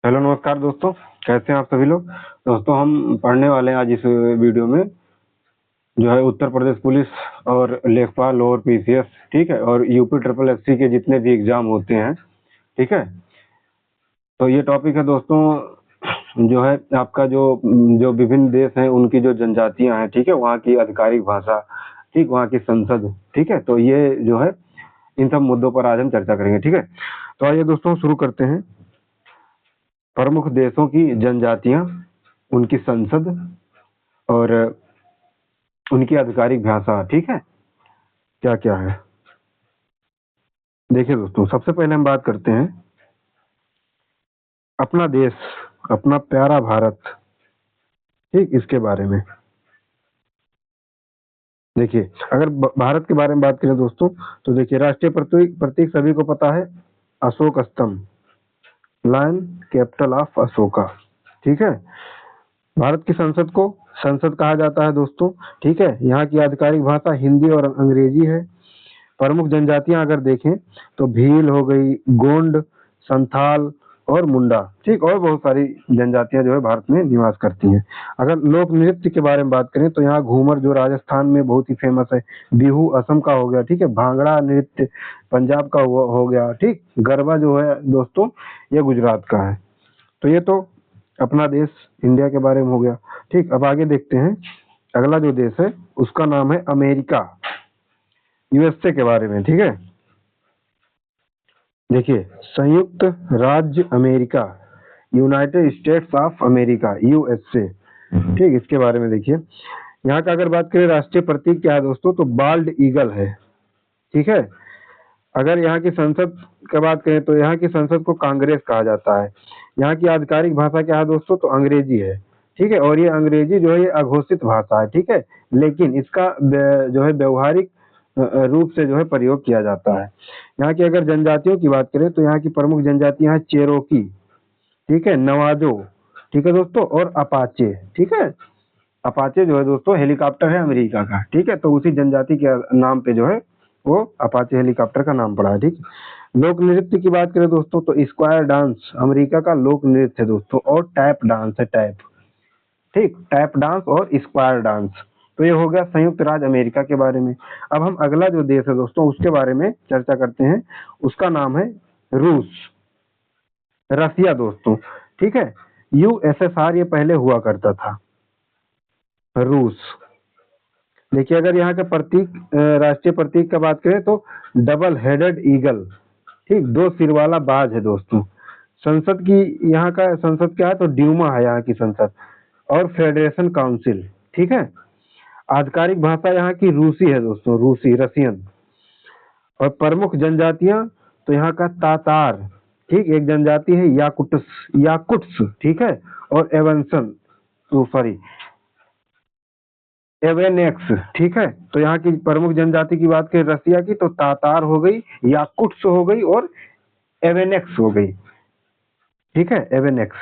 Hello नमस्कार दोस्तों, कैसे हैं आप सभी लोग। दोस्तों हम पढ़ने वाले हैं आज इस वीडियो में जो है उत्तर प्रदेश पुलिस और लेखपाल और पीसीएस, ठीक है, और यूपी ट्रिपल एससी के जितने भी एग्जाम होते हैं, ठीक है। तो ये टॉपिक है दोस्तों जो है आपका जो जो विभिन्न देश हैं उनकी जो जनजातियां हैं, ठीक है, वहाँ की आधिकारिक भाषा, ठीक, वहाँ की संसद, ठीक है। तो ये जो है इन सब मुद्दों पर आज हम चर्चा करेंगे, ठीक है। तो आइए दोस्तों शुरू करते हैं। प्रमुख देशों की जनजातियां, उनकी संसद और उनकी आधिकारिक भाषा, ठीक है, क्या क्या है। देखिए दोस्तों, सबसे पहले हम बात करते हैं अपना देश, अपना प्यारा भारत, ठीक, इसके बारे में। देखिए, अगर भारत के बारे में बात करें दोस्तों, तो देखिए राष्ट्रीय प्रतीक प्रतीक सभी को पता है, अशोक स्तंभ, लायन, कैपिटल ऑफ अशोका, ठीक है। भारत की संसद को संसद कहा जाता है दोस्तों, ठीक है। यहाँ की आधिकारिक भाषा हिंदी और अंग्रेजी है। प्रमुख जनजातियां अगर देखें तो भील हो गई, गोंड, संथाल और मुंडा, ठीक, और बहुत सारी जनजातियां जो है भारत में निवास करती हैं। अगर लोक नृत्य के बारे में बात करें तो यहाँ घूमर जो राजस्थान में बहुत ही फेमस है, बिहू असम का हो गया, ठीक है, भांगड़ा नृत्य पंजाब का हो गया, ठीक, गरबा जो है दोस्तों ये गुजरात का है। तो ये तो अपना देश इंडिया के बारे में हो गया, ठीक। अब आगे देखते हैं, अगला जो देश है उसका नाम है अमेरिका, यूएसए के बारे में, ठीक है। देखिए, संयुक्त राज्य America, United states of America, USA, ठीक, इसके बारे में देखिए। यहाँ का अगर बात करें राष्ट्रीय प्रतीक क्या है दोस्तों, तो बाल्ड ईगल है, ठीक है। अगर यहाँ की संसद की बात करें तो यहाँ की संसद को कांग्रेस कहा जाता है। यहाँ की आधिकारिक भाषा क्या है दोस्तों, तो अंग्रेजी है, ठीक है। और ये अंग्रेजी जो है ये अघोषित भाषा है, ठीक है, लेकिन इसका जो है व्यवहारिक रूप से जो है प्रयोग किया जाता है। यहाँ की अगर जनजातियों की बात करें तो यहाँ की प्रमुख जनजातियां हैं चेरोकी, ठीक है, नवाजो, ठीक है दोस्तों, और अपाचे, ठीक है। अपाचे जो है दोस्तों हेलीकॉप्टर है अमेरिका का, ठीक है, तो उसी जनजाति के नाम पे जो है वो अपाचे हेलीकॉप्टर का नाम पड़ा है, ठीक। लोक नृत्य की बात करें दोस्तों तो स्क्वायर डांस अमेरिका का लोक नृत्य है दोस्तों, और टैप डांस है, टैप, ठीक, टैप डांस और स्क्वायर डांस। तो ये हो गया संयुक्त राज्य अमेरिका के बारे में। अब हम अगला जो देश है दोस्तों उसके बारे में चर्चा करते हैं, उसका नाम है रूस, रसिया दोस्तों, ठीक है। यूएसएसआर ये पहले हुआ करता था, रूस। देखिए, अगर यहाँ के प्रतीक राष्ट्रीय प्रतीक का बात करें तो डबल हेडेड ईगल, ठीक, दो सिर वाला बाज है दोस्तों। संसद की यहाँ का संसद क्या है, तो ड्यूमा है यहाँ की संसद, और फेडरेशन काउंसिल, ठीक है। आधिकारिक भाषा यहाँ की रूसी है दोस्तों, रूसी, रसियन। और प्रमुख जनजातियां तो यहाँ का तातार, ठीक, एक जनजाति है याकुट्स, याकुट्स, ठीक है, और एवंसन, सॉरी, एवेनेक्स, ठीक है। तो यहाँ की प्रमुख जनजाति की बात करें रसिया की तो तातार हो गई, याकुट्स हो गई और एवेनेक्स हो गई, ठीक है, एवेनेक्स।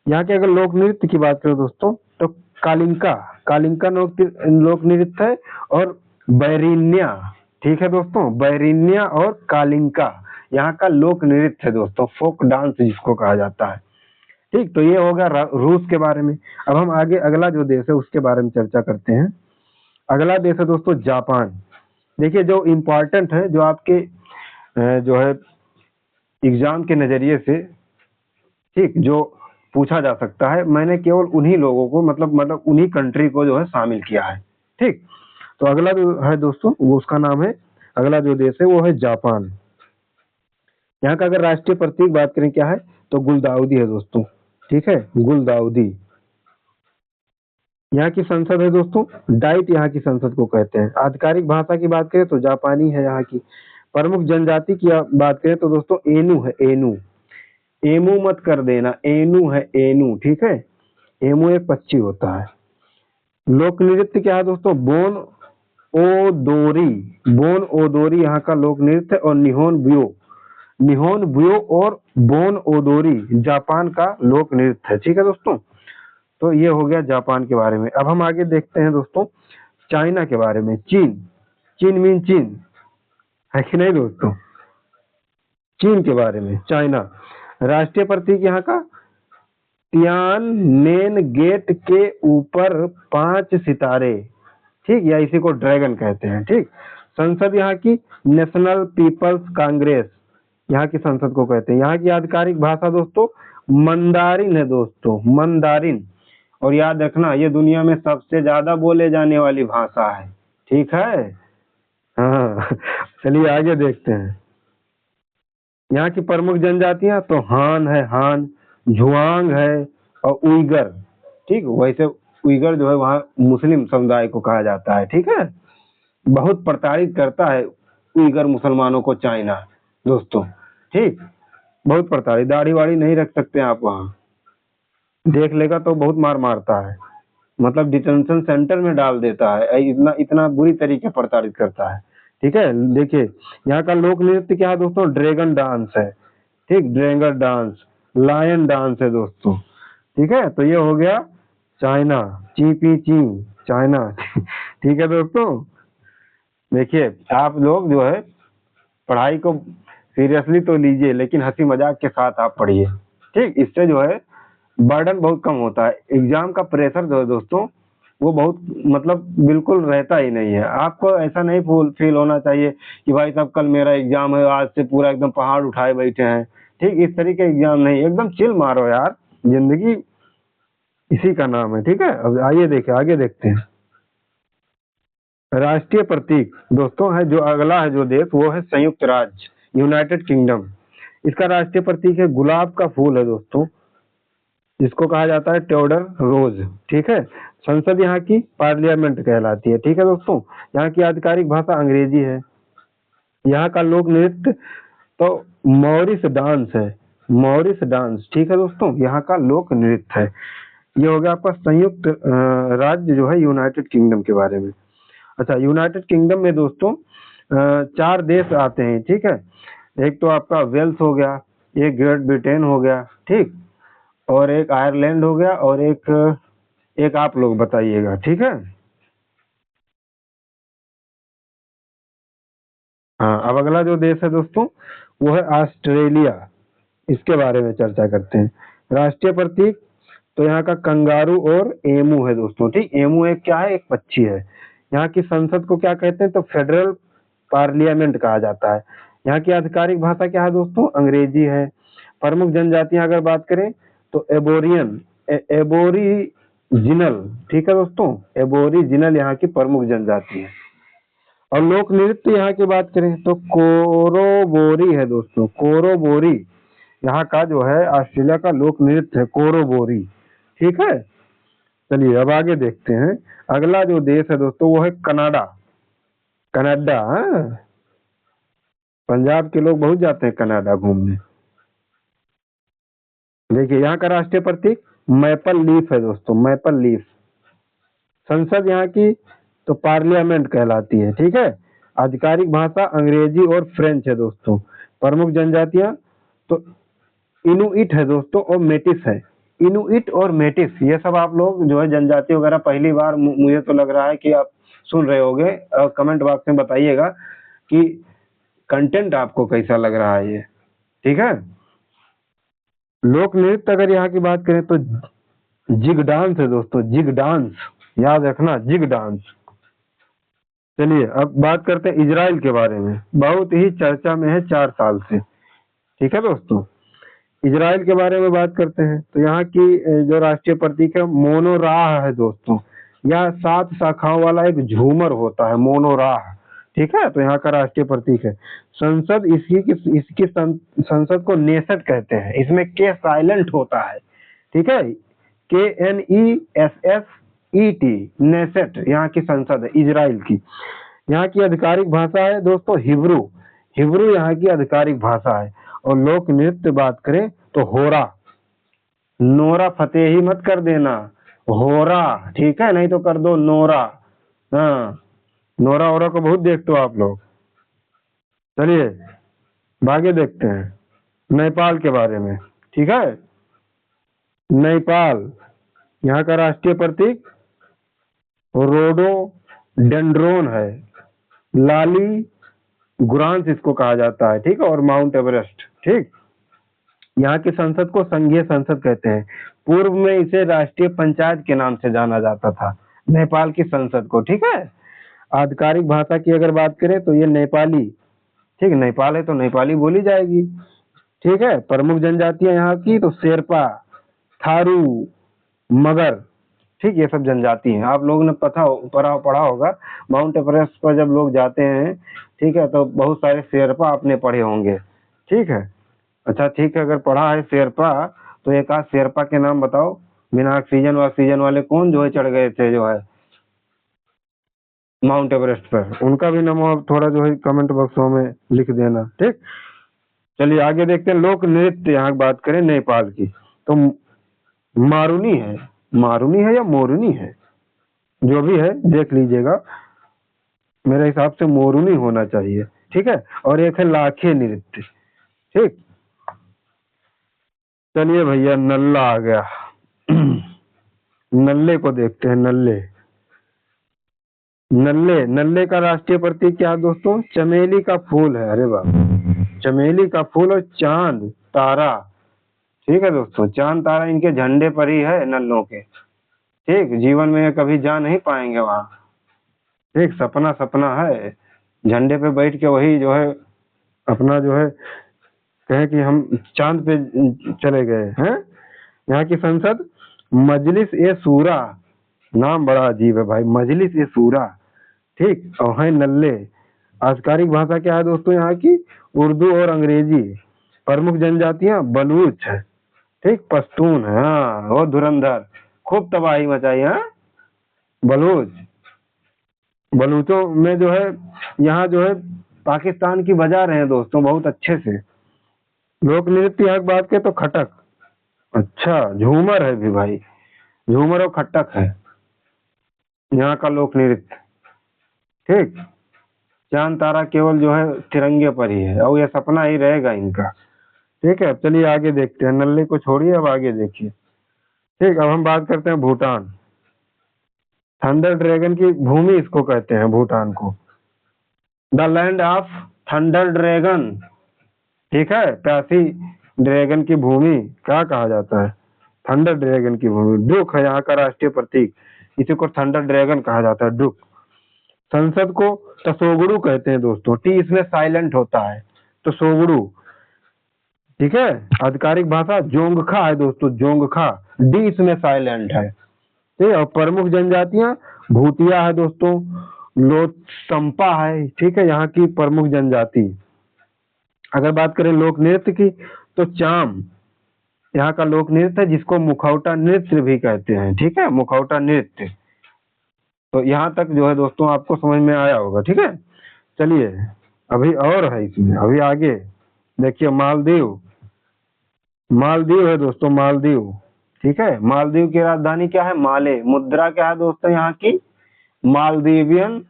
यहाँ के अगर लोक नृत्य की बात करें दोस्तों तो कालिंका, कालिंका लोक नृत्य है, और बैरिन्या, ठीक है दोस्तों, बैरिन्या और कालिंका यहाँ का लोक नृत्य है दोस्तों, फोक डांस जिसको कहा जाता है, ठीक। तो ये होगा रूस के बारे में। अब हम आगे अगला जो देश है उसके बारे में चर्चा करते हैं। अगला देश है दोस्तों जापान। देखिए, जो इम्पोर्टेंट है, जो आपके जो है एग्जाम के नजरिए से, ठीक, जो पूछा जा सकता है, मैंने केवल उन्हीं लोगों को मतलब उन्हीं कंट्री को जो है शामिल किया है, ठीक। तो अगला जो है दोस्तों वो उसका नाम है, अगला जो देश है वो है जापान। यहाँ का अगर राष्ट्रीय प्रतीक बात करें क्या है, तो गुलदाउदी है दोस्तों, ठीक है, गुलदाउदी। यहाँ की संसद है दोस्तों डाइट, यहाँ की संसद को कहते हैं। आधिकारिक भाषा की बात करें तो जापानी है यहाँ की। प्रमुख जनजाति की बात करें तो दोस्तों एनु है, एनु, एमू मत कर देना, एनु है, एनु, ठीक है। एमू एक पक्षी होता है। लोक नृत्य क्या है दोस्तों, बोन ओदोरी, बोन ओदोरी यहाँ का लोक नृत्य, और निहोन बुयो, निहोन बुयो और बोन ओदोरी जापान का लोक नृत्य है, ठीक है दोस्तों। तो ये हो गया जापान के बारे में। अब हम आगे देखते हैं दोस्तों चाइना के बारे में। चीन, चीन मीन चीन है कि नहीं दोस्तों, चीन के बारे में। चाइना, राष्ट्रीय प्रतीक यहाँ का तियानमेन गेट के ऊपर 5 सितारे, ठीक, या इसी को ड्रैगन कहते हैं। ठीक, संसद यहाँ की नेशनल पीपल्स कांग्रेस, यहाँ की संसद को कहते हैं। यहाँ की आधिकारिक भाषा दोस्तों मंदारिन है दोस्तों, मंदारिन। और याद रखना ये दुनिया में सबसे ज्यादा बोले जाने वाली भाषा है। ठीक है, हाँ। चलिए आगे देखते हैं। यहाँ की प्रमुख जनजातियां तो हान है, हान, झुआंग है और उइगर। ठीक, वैसे उइगर जो है वहाँ मुस्लिम समुदाय को कहा जाता है। ठीक है, बहुत प्रताड़ित करता है उइगर मुसलमानों को चाइना दोस्तों। ठीक, बहुत प्रताड़ित, दाढ़ी वाड़ी नहीं रख सकते आप वहाँ, देख लेगा तो बहुत मार मारता है, मतलब डिटेंशन सेंटर में डाल देता है, इतना इतना बुरी तरीके प्रताड़ित करता है। ठीक है, देखिए यहाँ का लोक नृत्य क्या है दोस्तों, ड्रैगन डांस है। ठीक, ड्रैगन डांस, लायन डांस है दोस्तों। ठीक है, तो ये हो गया चाइना, ची पी ची, चाइना। ठीक है दोस्तों, देखिए आप लोग जो है पढ़ाई को सीरियसली तो लीजिए, लेकिन हंसी मजाक के साथ आप पढ़िए। ठीक, इससे जो है बर्डन बहुत कम होता है। एग्जाम का प्रेशर जो है दोस्तों वो बहुत मतलब बिल्कुल रहता ही नहीं है। आपको ऐसा नहीं फील होना चाहिए कि भाई साहब कल मेरा एग्जाम है, आज से पूरा एकदम पहाड़ उठाए बैठे हैं। ठीक, इस तरीके एग्जाम नहीं, एकदम चिल मारो यार, जिंदगी इसी का नाम है। ठीक है, अब आइए देखें, आगे देखते हैं। राष्ट्रीय प्रतीक दोस्तों है जो अगला है जो देश, वो है संयुक्त राज्य, यूनाइटेड किंगडम। इसका राष्ट्रीय प्रतीक है गुलाब का फूल है दोस्तों, जिसको कहा जाता है ट्योडर रोज। ठीक है, संसद यहाँ की पार्लियामेंट कहलाती है। ठीक है दोस्तों, यहाँ की आधिकारिक भाषा अंग्रेजी है। यहाँ का लोक नृत्य तो मॉरिस डांस है, मॉरिस डांस। ठीक है दोस्तों, यहाँ का लोक नृत्य है। ये हो गया आपका संयुक्त राज्य जो है यूनाइटेड किंगडम के बारे में। अच्छा, यूनाइटेड किंगडम में दोस्तों 4 देश आते हैं। ठीक है, एक तो आपका वेल्स हो गया, एक ग्रेट ब्रिटेन हो गया, ठीक, और एक आयरलैंड हो गया, और एक आप लोग बताइएगा। ठीक है, हाँ, अब अगला जो देश है दोस्तों वो है ऑस्ट्रेलिया। इसके बारे में चर्चा करते हैं। राष्ट्रीय प्रतीक तो यहाँ का कंगारू और एमू है दोस्तों। ठीक, एमू एक क्या है, एक पक्षी है। यहाँ की संसद को क्या कहते हैं, तो फेडरल पार्लियामेंट कहा जाता है। यहाँ की आधिकारिक भाषा क्या है दोस्तों, अंग्रेजी है। प्रमुख जनजातियां अगर बात करें तो एबोरियन, एबोरिजिनल। ठीक है दोस्तों, एबोरिजिनल यहाँ की प्रमुख जनजाति है। और लोक नृत्य यहाँ की बात करें तो कोरोबोरी है दोस्तों, कोरोबोरी यहाँ का जो है ऑस्ट्रेलिया का लोक नृत्य है, कोरोबोरी। ठीक है, चलिए अब आगे देखते हैं। अगला जो देश है दोस्तों वो है कनाडा, कनाडा। हाँ, पंजाब के लोग बहुत जाते हैं कनाडा घूमने। देखिए यहाँ का राष्ट्रीय प्रतीक मैपल लीफ है दोस्तों, मैपल लीफ। संसद यहाँ की तो पार्लियामेंट कहलाती है। ठीक है, आधिकारिक भाषा अंग्रेजी और फ्रेंच है दोस्तों। प्रमुख जनजातियां तो इनुइट है दोस्तों और मेटिस है। इनुइट और मेटिस ये सब आप लोग जो है जनजाति वगैरह पहली बार मुझे तो लग रहा है कि आप सुन रहे होंगे। कमेंट बॉक्स में बताइएगा कि कंटेंट आपको कैसा लग रहा है ये। ठीक है, लोक नृत्य अगर यहाँ की बात करें तो जिग डांस है दोस्तों, जिग डांस, याद रखना, जिग डांस। चलिए अब बात करते हैं इजराइल के बारे में, बहुत ही चर्चा में है 4 साल से। ठीक है दोस्तों, इजराइल के बारे में बात करते हैं तो यहाँ की जो राष्ट्रीय प्रतीक है मोनोराह है दोस्तों। यह 7 शाखाओं वाला एक झूमर होता है, मोनोराह। ठीक है, तो यहाँ का राष्ट्रीय प्रतीक है। संसद इसकी संसद को नेसेट कहते हैं, इसमें के साइलेंट होता है। ठीक है, KNESSET, नेसेट यहाँ की संसद है इजराइल की। यहाँ की आधिकारिक भाषा है दोस्तों हिब्रू, हिब्रू यहाँ की आधिकारिक भाषा है। और लोक नृत्य बात करें तो होरा, नोरा फतेही मत कर देना, होरा। ठीक है, नहीं तो कर दो नोरा। हाँ, नोरा ओरा को बहुत देखते हो आप लोग। चलिए आगे देखते हैं नेपाल के बारे में। ठीक है, नेपाल, यहाँ का राष्ट्रीय प्रतीक रोडोडेंड्रोन है, लाली गुरांस इसको कहा जाता है। ठीक है, और माउंट एवरेस्ट। ठीक, यहाँ की संसद को संघीय संसद कहते हैं। पूर्व में इसे राष्ट्रीय पंचायत के नाम से जाना जाता था, नेपाल की संसद को। ठीक है। आधिकारिक भाषा की अगर बात करें तो ये नेपाली, ठीक है, नेपाल है तो नेपाली बोली जाएगी। ठीक है। प्रमुख जनजातियां यहाँ की तो शेरपा, थारू, मगर, ठीक, ये सब जनजाति हैं। आप लोगों ने पढ़ा होगा माउंट एवरेस्ट पर जब लोग जाते हैं, ठीक है, तो बहुत सारे शेरपा आपने पढ़े होंगे। ठीक है। अच्छा ठीक है, अगर पढ़ा है शेरपा तो एक आध शेरपा के नाम बताओ, बिना ऑक्सीजन वाले कौन जो है चढ़ गए थे जो है माउंट एवरेस्ट पर, उनका भी नाम आप थोड़ा जो है कमेंट बॉक्सों में लिख देना। ठीक, चलिए आगे देखते हैं। लोक नृत्य यहाँ बात करें नेपाल की तो मारुनी है, मारुनी है या मोरुनी है, जो भी है देख लीजिएगा, मेरे हिसाब से मोरुनी होना चाहिए। ठीक है। और एक है लाखे नृत्य। ठीक, चलिए भैया नल्ला आ गया। नल्ले को देखते हैं। नल्ले, नल्ले, नल्ले का राष्ट्रीय प्रतीक क्या है दोस्तों? चमेली का फूल है। अरे वाह, चमेली का फूल और चांद तारा। ठीक है दोस्तों, चांद तारा इनके झंडे पर ही है नल्लों के। ठीक, जीवन में कभी जा नहीं पाएंगे वहां। ठीक, सपना सपना है, झंडे पे बैठ के वही जो है अपना जो है कहे कि हम चांद पे चले गए हैं। यहाँ की संसद मजलिस ए सूरा, नाम बड़ा अजीब है भाई, मजलिस ए सूरा। ठीक, और है नल्ले। आधिकारिक भाषा क्या है दोस्तों यहाँ की? उर्दू और अंग्रेजी। प्रमुख जनजातियां बलूच है, ठीक, पश्तून है, हाँ, और धुरंधर, खूब तबाही मचाई है बलूच। बलूचों में जो है यहाँ जो है पाकिस्तान की बजा रहे हैं दोस्तों बहुत अच्छे से। लोक नृत्य यहाँ की बात करें तो खटक, अच्छा झूमर है भी भाई, झूमर और खटक है यहाँ का लोक नृत्य। ठीक, चांद तारा केवल जो है तिरंगे पर ही है और ये सपना ही रहेगा इनका। ठीक है, अब चलिए आगे देखते हैं। नल्ले को छोड़िए, अब आगे देखिए। ठीक, अब हम बात करते हैं भूटान। थंडर ड्रैगन की भूमि इसको कहते हैं, भूटान को the land of thunder dragon. ठीक है, प्यासी ड्रैगन की भूमि क्या कहा जाता है? थंडर ड्रैगन की भूमि। डुक है यहाँ का राष्ट्रीय प्रतीक, इसी को थंडर ड्रैगन कहा जाता है, डुक। संसद को तसोगुड़ू कहते हैं दोस्तों, टी इसमें साइलेंट होता है, तसोगुड़ू। ठीक है। आधिकारिक भाषा जोंगखा है दोस्तों, जोंगखा, डी इसमें साइलेंट है। ठीक है। और प्रमुख जनजातियां भूतिया है दोस्तों, लोचंपा है। ठीक है, यहाँ की प्रमुख जनजाति। अगर बात करें लोक नृत्य की तो चाम यहाँ का लोक नृत्य है, जिसको मुखौटा नृत्य भी कहते हैं। ठीक है, मुखौटा नृत्य। तो यहाँ तक जो है दोस्तों आपको समझ में आया होगा। ठीक है, चलिए अभी और है इसमें, अभी आगे देखिए। मालदीव, मालदीव है दोस्तों, मालदीव। ठीक है, मालदीव की राजधानी क्या है? माले। मुद्रा क्या है दोस्तों यहाँ की? मालदीवियन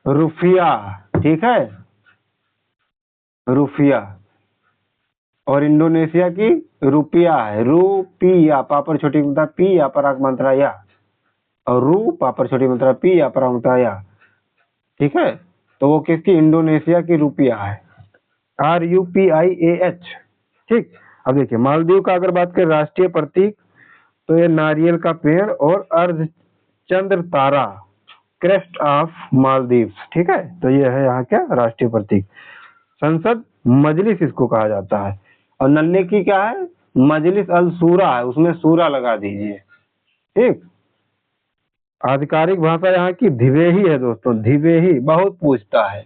रुपया। ठीक है, रुपया। और इंडोनेशिया की रुपया है, रूपिया, पापर छोटी मात्रा पी या पराग मात्रा या, और रू पापर छोटी मात्रा पी या पराग मात्रा या। ठीक है, तो वो किसकी? इंडोनेशिया की रुपया है, RUPIAH। ठीक, अब देखिए मालदीव का अगर बात करें राष्ट्रीय प्रतीक तो ये नारियल का पेड़ और अर्धचंद्र तारा, क्रेस्ट ऑफ मालदीव। ठीक है, तो ये है यहाँ क्या राष्ट्रीय प्रतीक। संसद मजलिस इसको कहा जाता है। और नल्ले की क्या है? मजलिस अल सूरा है, उसमें सूरा लगा दीजिए। ठीक, आधिकारिक भाषा यहाँ की धिवेही है दोस्तों, धिवेही। बहुत पूछता है,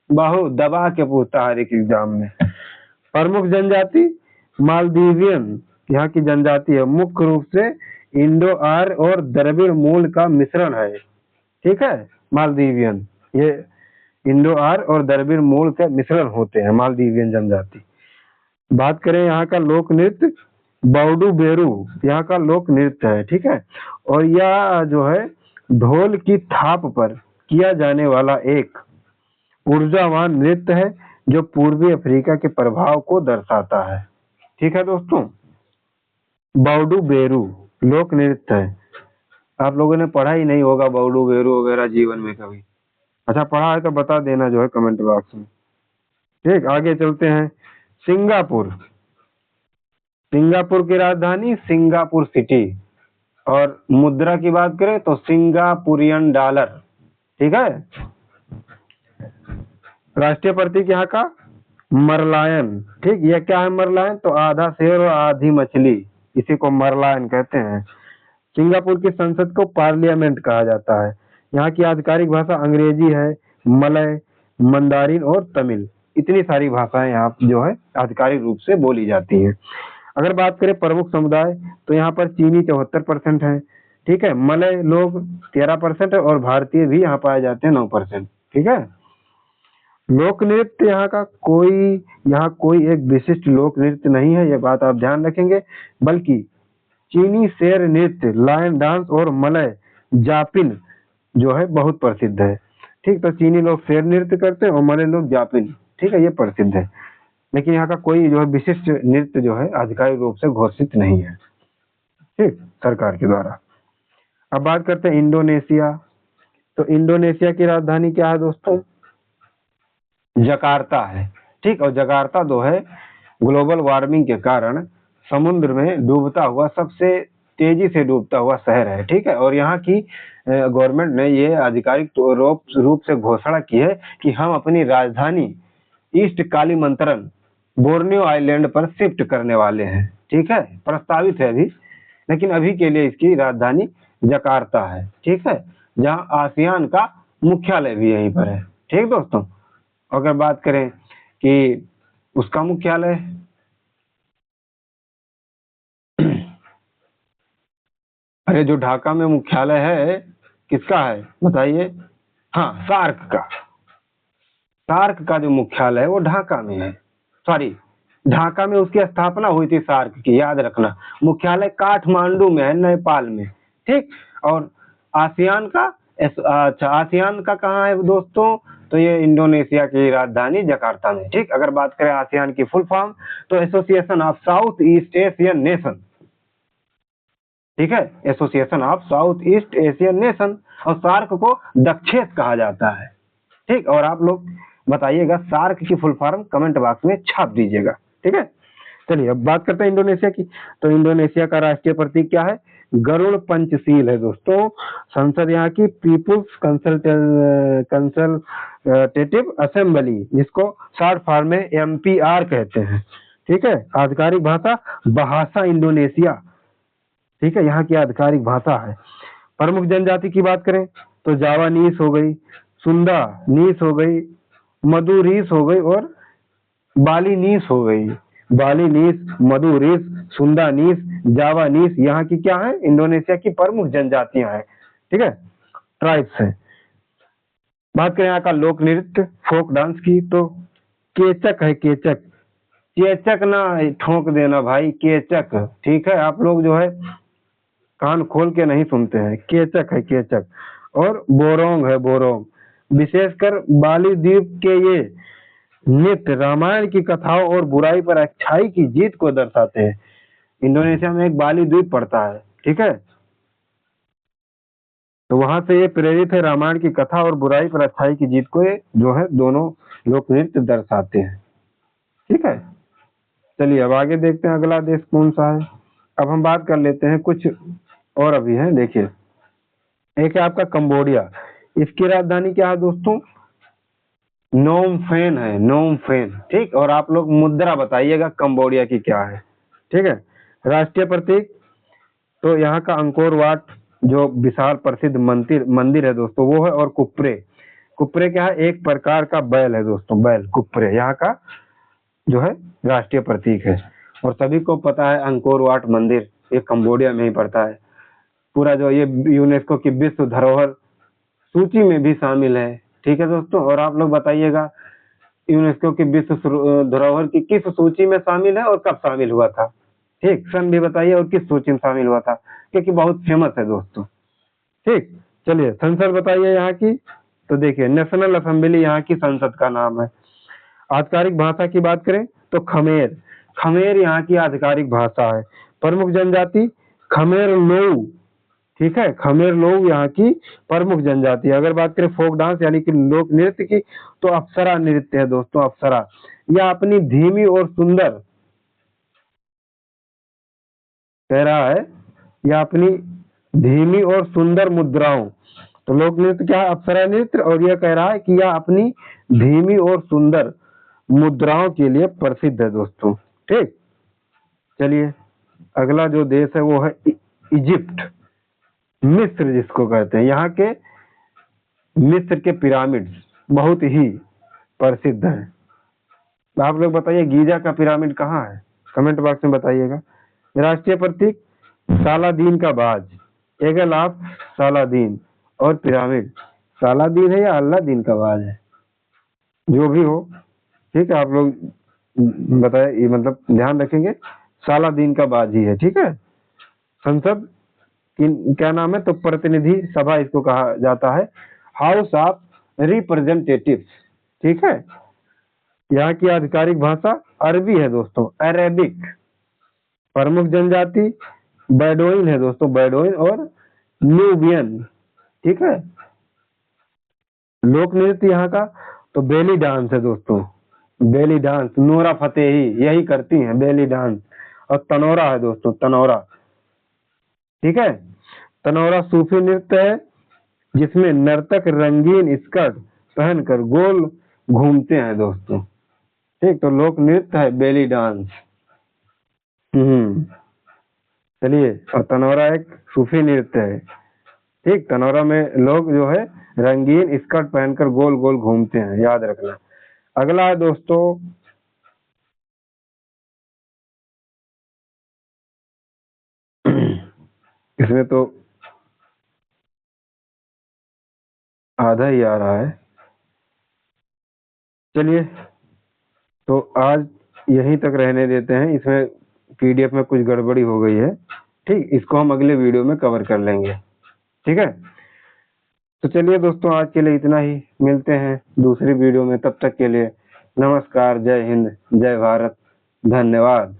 बहुत दबा के पूछता है हर एक एग्जाम में। प्रमुख जनजाति मालदीवियन यहाँ की जनजाति है, मुख्य रूप से इंडो आर और द्रविड़ मूल का मिश्रण है। ठीक है, मालदीवियन ये इंडो आर और द्रविड़ मूल के मिश्रण होते हैं मालदीवियन जनजाति। बात करें यहाँ का लोक नृत्य, बाउडू बेरू यहाँ का लोक नृत्य है। ठीक है, और यह जो है ढोल की थाप पर किया जाने वाला एक ऊर्जावान नृत्य है जो पूर्वी अफ्रीका के प्रभाव को दर्शाता है। ठीक है दोस्तों, बाउडू बेरू लोक नृत्य है। आप लोगों ने पढ़ा ही नहीं होगा बाउडू बेरू वगैरह जीवन में कभी। अच्छा पढ़ा है तो बता देना जो है कमेंट बॉक्स में। ठीक, आगे चलते हैं। सिंगापुर, सिंगापुर की राजधानी सिंगापुर सिटी, और मुद्रा की बात करें तो सिंगापुरियन डॉलर। ठीक है। राष्ट्रीय प्रतीक यहाँ का मरलायन। ठीक, यह क्या है मरलायन? तो आधा शेर और आधी मछली, इसी को मरलायन कहते हैं। सिंगापुर की संसद को पार्लियामेंट कहा जाता है। यहाँ की आधिकारिक भाषा अंग्रेजी है, मलय, मंदारिन और तमिल, इतनी सारी भाषाएं यहाँ जो है आधिकारिक रूप से बोली जाती हैं। अगर बात करें प्रमुख समुदाय तो यहाँ पर चीनी 74% है। ठीक है, मलय लोग 13% है और भारतीय भी यहाँ पाए जाते हैं 9%। ठीक है। लोक नृत्य यहाँ कोई एक विशिष्ट लोक नृत्य नहीं है, ये बात आप ध्यान रखेंगे, बल्कि चीनी शेर नृत्य, लायन डांस और मलय जापिन जो है बहुत प्रसिद्ध है। ठीक, तो चीनी लोग शेर नृत्य करते हैं और मलय लोग जापिन। ठीक है, ये प्रसिद्ध है, लेकिन यहाँ का कोई जो है विशिष्ट नृत्य जो है आधिकारिक रूप से घोषित नहीं है, ठीक, सरकार के द्वारा। अब बात करते हैं इंडोनेशिया। तो इंडोनेशिया की राजधानी क्या है दोस्तों? जकार्ता है। ठीक, और जकार्ता जो है ग्लोबल वार्मिंग के कारण समुद्र में डूबता हुआ, सबसे तेजी से डूबता हुआ शहर है। ठीक है, और यहाँ की गवर्नमेंट ने ये आधिकारिक रूप से घोषणा की है कि हम अपनी राजधानी ईस्ट कालीमंत्रन बोर्नियो आइलैंड पर शिफ्ट करने वाले हैं। ठीक है, प्रस्तावित है अभी, लेकिन अभी के लिए इसकी राजधानी जकार्ता है। ठीक है, जहाँ आसियान का मुख्यालय भी यहीं पर है। ठीक दोस्तों, अगर बात करें कि उसका मुख्यालय अरे जो ढाका में मुख्यालय है किसका है बताइए? हाँ, सार्क का जो मुख्यालय है वो ढाका में है। सॉरी, ढाका में उसकी स्थापना हुई थी सार्क की, याद रखना। मुख्यालय काठमांडू में है, नेपाल में। ठीक, और आसियान का अच्छा, आसियान का कहाँ है दोस्तों? तो ये इंडोनेशिया की राजधानी जकार्ता में। ठीक, अगर बात करें आसियान की फुल फॉर्म तो association of south east Asian nation. ठीक है, association of south east Asian nation, और सार्क को दक्षेस कहा जाता है। ठीक, और आप लोग बताइएगा सार्क की फुल फॉर्म कमेंट बॉक्स में छाप दीजिएगा। ठीक है, चलिए अब बात करते हैं इंडोनेशिया की। तो इंडोनेशिया का राष्ट्रीय प्रतीक क्या है? गरुड़ पंचशील है दोस्तों। संसद यहाँ की पीपुल्स कंसल्टेटिव असेंबली, जिसको शॉर्ट फॉर्म में MPR कहते हैं। ठीक है, आधिकारिक भाषा बहासा इंडोनेशिया। ठीक है, यहाँ की आधिकारिक भाषा है। प्रमुख जनजाति की बात करें तो जावानीस हो गई, सुंदा नीस हो गई, मधुरीस हो गई और बालीनीस हो गई। बालीनीस, मधुरीस, सुंदानीस, जावानीस यहाँ की क्या है? इंडोनेशिया की प्रमुख जनजातियां हैं। ठीक है, ट्राइब्स हैं। बात करें यहाँ का लोक नृत्य फोक डांस की तो केचक है। केचक, केचक ना ठोक देना भाई, केचक। ठीक है, आप लोग जो है कान खोल के नहीं सुनते हैं। केचक है केचक। और बोरोंग है बोरोंग। विशेषकर बाली द्वीप के ये नृत्य रामायण की कथाओं और बुराई पर अच्छाई की जीत को दर्शाते हैं। इंडोनेशिया में एक बाली द्वीप पड़ता है। ठीक है, तो वहां से ये प्रेरित है, रामायण की कथा और बुराई पर अच्छाई की जीत को ये जो है दोनों लोक नृत्य दर्शाते हैं। ठीक है, चलिए अब आगे देखते हैं अगला देश कौन सा है। अब हम बात कर लेते हैं कुछ और अभी है। देखिए, एक है आपका कंबोडिया। इसकी राजधानी क्या है दोस्तों? नोम फेन है, नोम फेन। ठीक, और आप लोग मुद्रा बताइएगा कंबोडिया की क्या है। ठीक है, राष्ट्रीय प्रतीक तो यहाँ का अंकोर वाट जो विशाल प्रसिद्ध मंदिर है दोस्तों वो है, और कुप्रे। कुप्रे क्या है? एक प्रकार का बैल है दोस्तों, बैल कुप्रे यहाँ का जो है राष्ट्रीय प्रतीक है। और सभी को पता है अंकोर वाट मंदिर ये कंबोडिया में ही पड़ता है। पूरा जो ये यूनेस्को की विश्व धरोहर सूची में भी शामिल है। ठीक है दोस्तों, और आप लोग बताइएगा यूनेस्को की विश्व धरोहर की किस सूची में शामिल है और कब शामिल हुआ था? ठीक, सन भी बताइए और किस सूची में शामिल हुआ था, क्योंकि बहुत फेमस है दोस्तों। ठीक, चलिए संसद बताइए यहाँ की। तो देखिए, नेशनल असेंबली यहाँ की संसद का नाम है। आधिकारिक भाषा की बात करें तो खमेर। खमेर यहाँ की आधिकारिक भाषा है। प्रमुख जनजाति खमेर लोऊ। ठीक है, खमेर लोग यहाँ की प्रमुख जनजाति है। अगर बात करें फोक डांस यानी कि लोक नृत्य की तो अप्सरा नृत्य है दोस्तों। अप्सरा यह अपनी धीमी और सुंदर कह रहा है यह अपनी धीमी और सुंदर मुद्राओं, तो लोक नृत्य क्या है? अप्सरा नृत्य। और यह कह रहा है कि यह अपनी धीमी और सुंदर मुद्राओं के लिए प्रसिद्ध है दोस्तों। ठीक, चलिए अगला जो देश है वो है इजिप्ट, मिस्र जिसको कहते हैं। यहाँ के मिस्र के पिरामिड्स बहुत ही प्रसिद्ध हैं। तो आप लोग बताइए गीजा का पिरामिड कहाँ है? कमेंट बॉक्स में बताइएगा। राष्ट्रीय प्रतीक सालादीन का बाज, एगल ऑफ सालादीन। और पिरामिड सालादीन है या अल्लादीन का बाज है, जो भी हो, ठीक है, आप लोग बताए, मतलब ध्यान रखेंगे, सालादीन का बाज ही है। ठीक है, संसद क्या नाम है? तो प्रतिनिधि सभा इसको कहा जाता है, हाउस ऑफ रिप्रेजेंटेटिव्स। ठीक है, यहाँ की आधिकारिक भाषा अरबी है दोस्तों, अरेबिक। प्रमुख जनजाति बैडोइन है दोस्तों, बैडोइन और न्यूबियन। ठीक है, लोक नृत्य यहाँ का तो बेली डांस है दोस्तों, बेली डांस। नोरा फतेही यही करती हैं बेली डांस। और तनौरा है दोस्तों, तनौरा। ठीक है, तनौरा सूफी नृत्य है जिसमें नर्तक रंगीन स्कर्ट पहनकर गोल घूमते हैं दोस्तों। ठीक, तो लोक नृत्य है बेली डांस। चलिए, और तनौरा एक सूफी नृत्य है। ठीक, तनौरा में लोग जो है रंगीन स्कर्ट पहनकर गोल गोल घूमते हैं, याद रखना। अगला है दोस्तों इसमें तो आधा ही आ रहा है। चलिए, तो आज यहीं तक रहने देते हैं, इसमें पीडीएफ में कुछ गड़बड़ी हो गई है। ठीक, इसको हम अगले वीडियो में कवर कर लेंगे। ठीक है, तो चलिए दोस्तों आज के लिए इतना ही, मिलते हैं दूसरी वीडियो में। तब तक के लिए नमस्कार, जय हिंद, जय भारत, धन्यवाद।